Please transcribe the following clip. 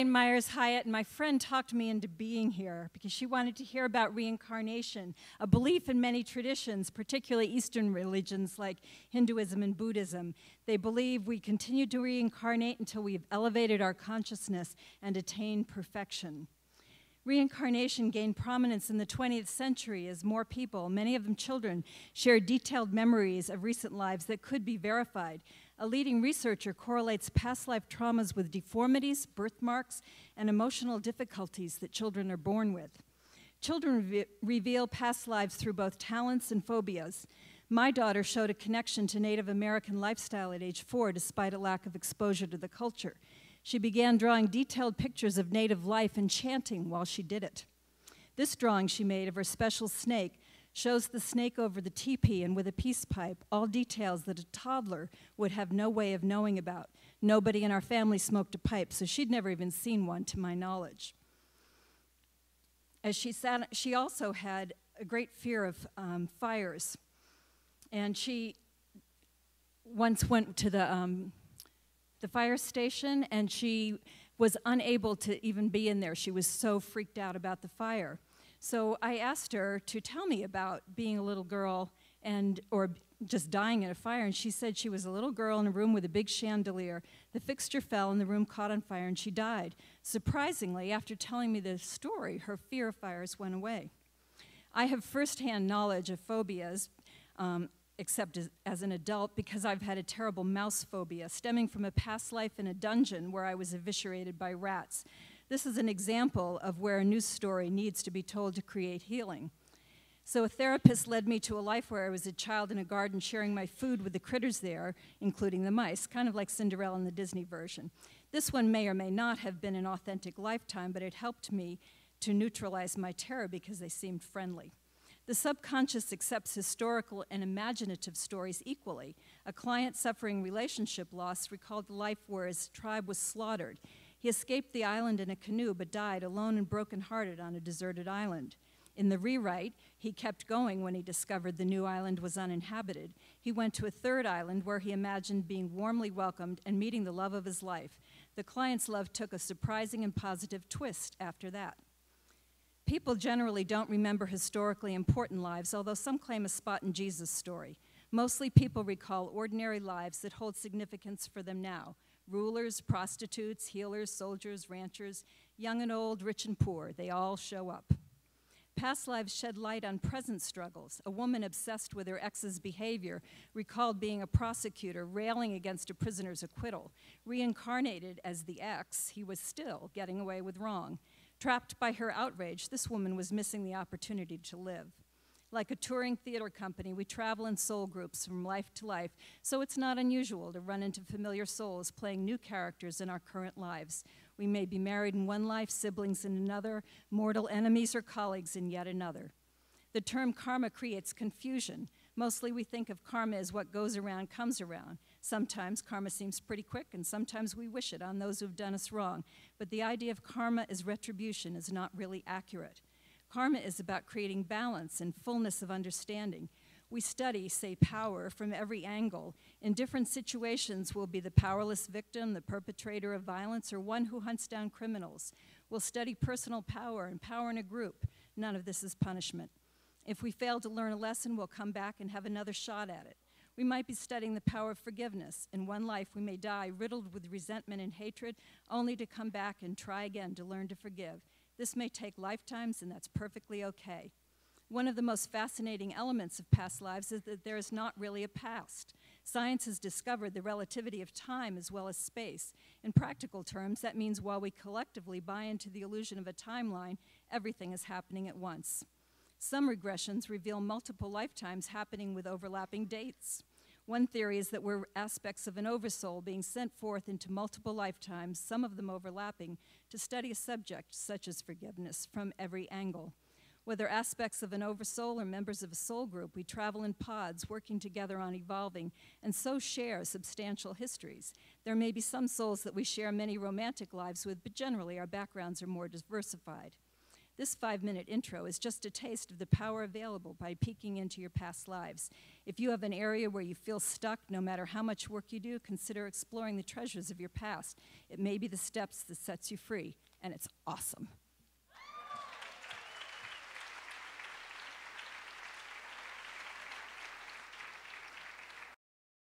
Meyers, Hiatt, and my friend talked me into being here because she wanted to hear about reincarnation, a belief in many traditions, particularly Eastern religions like Hinduism and Buddhism. They believe we continue to reincarnate until we've elevated our consciousness and attained perfection. Reincarnation gained prominence in the 20th century as more people, many of them children, shared detailed memories of recent lives that could be verified. A leading researcher correlates past life traumas with deformities, birthmarks, and emotional difficulties that children are born with. Children reveal past lives through both talents and phobias. My daughter showed a connection to Native American lifestyle at age 4 despite a lack of exposure to the culture. She began drawing detailed pictures of native life and chanting while she did it. This drawing she made of her special snake shows the snake over the teepee and with a peace pipe, all details that a toddler would have no way of knowing about. Nobody in our family smoked a pipe, so she'd never even seen one to my knowledge. As she sat, she also had a great fear of fires. And she once went to the fire station, and she was unable to even be in there. She was so freaked out about the fire. So I asked her to tell me about being a little girl or just dying in a fire, and she said she was a little girl in a room with a big chandelier. The fixture fell and the room caught on fire and she died. Surprisingly, after telling me this story, her fear of fires went away. I have firsthand knowledge of phobias, except as an adult, because I've had a terrible mouse phobia stemming from a past life in a dungeon where I was eviscerated by rats. This is an example of where a news story needs to be told to create healing. So a therapist led me to a life where I was a child in a garden sharing my food with the critters there, including the mice, kind of like Cinderella in the Disney version. This one may or may not have been an authentic lifetime, but it helped me to neutralize my terror because they seemed friendly. The subconscious accepts historical and imaginative stories equally. A client suffering relationship loss recalled a life where his tribe was slaughtered. He escaped the island in a canoe but died alone and brokenhearted on a deserted island. In the rewrite, he kept going when he discovered the new island was uninhabited. He went to a third island where he imagined being warmly welcomed and meeting the love of his life. The client's love took a surprising and positive twist after that. People generally don't remember historically important lives, although some claim a spot in Jesus' story. Mostly people recall ordinary lives that hold significance for them now. Rulers, prostitutes, healers, soldiers, ranchers, young and old, rich and poor, they all show up. Past lives shed light on present struggles. A woman obsessed with her ex's behavior recalled being a prosecutor railing against a prisoner's acquittal. Reincarnated as the ex, he was still getting away with wrong. Trapped by her outrage, this woman was missing the opportunity to live. Like a touring theater company, we travel in soul groups from life to life, so it's not unusual to run into familiar souls playing new characters in our current lives. We may be married in one life, siblings in another, mortal enemies or colleagues in yet another. The term karma creates confusion. Mostly we think of karma as what goes around comes around. Sometimes karma seems pretty quick, and sometimes we wish it on those who've done us wrong. But the idea of karma as retribution is not really accurate. Karma is about creating balance and fullness of understanding. We study, say, power from every angle. In different situations, we'll be the powerless victim, the perpetrator of violence, or one who hunts down criminals. We'll study personal power and power in a group. None of this is punishment. If we fail to learn a lesson, we'll come back and have another shot at it. We might be studying the power of forgiveness. In one life, we may die riddled with resentment and hatred, only to come back and try again to learn to forgive. This may take lifetimes, and that's perfectly okay. One of the most fascinating elements of past lives is that there is not really a past. Science has discovered the relativity of time as well as space. In practical terms, that means while we collectively buy into the illusion of a timeline, everything is happening at once. Some regressions reveal multiple lifetimes happening with overlapping dates. One theory is that we're aspects of an oversoul being sent forth into multiple lifetimes, some of them overlapping, to study a subject such as forgiveness from every angle. Whether aspects of an oversoul or members of a soul group, we travel in pods, working together on evolving, and so share substantial histories. There may be some souls that we share many romantic lives with, but generally our backgrounds are more diversified. This 5-minute intro is just a taste of the power available by peeking into your past lives. If you have an area where you feel stuck, no matter how much work you do, consider exploring the treasures of your past. It may be the steps that sets you free, and it's awesome.